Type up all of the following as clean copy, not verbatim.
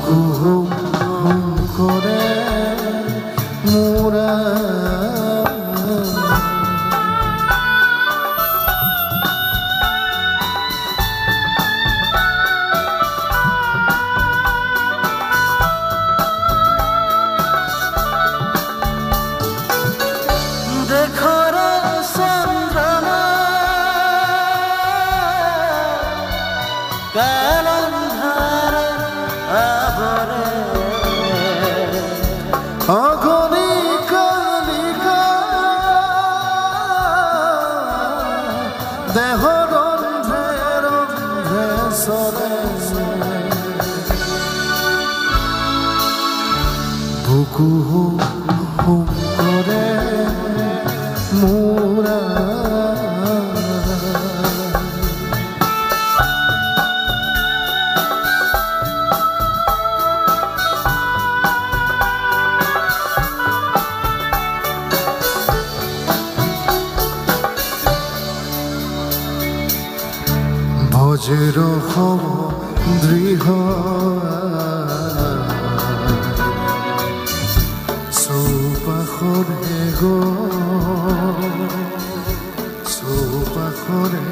বুকু হুম হুম কৰে মোৰা দেহ ৰন্ধ্ৰে ৰন্ধ্ৰে সৰে বুকু হুম হুম কৰে মোৰা বজ্ৰ হব দৃঢ় চৌপাশৰে চৌপাশৰে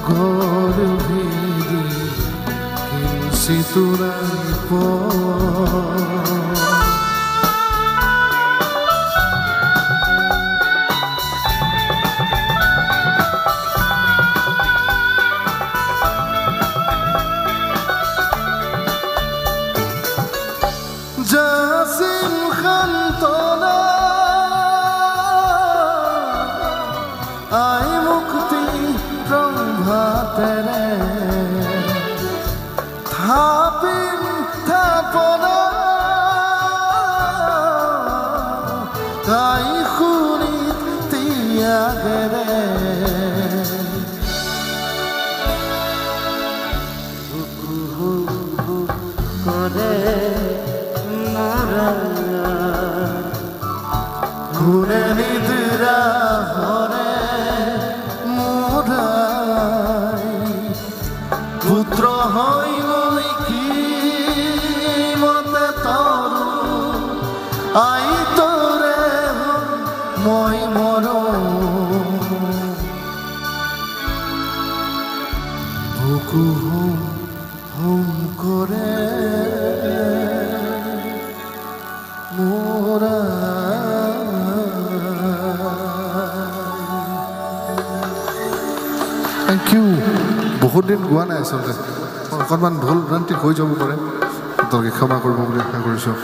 গৰ্ভিদি কিঞ্চিতুৰাইপ জাসিম খান্তনা আই মুক্তি প্ৰভাতেৰে থাপিম থাপনা তাই শুনিত ত্যাগেৰে কৰে ঘুরে নিদ্রা হরে মোরাই পুত্র হইল কি মতে তরু আই তোরে মই মর বুকু হুম হুম করে মোরা থ্যাংক ইউ বহুত দিন গোৱা নাই আচলতে অকণমান ভুল ভ্ৰান্তি হৈ যাব পাৰে আপোনালোকে ক্ষমা কৰিব বুলি আশা কৰিছোঁ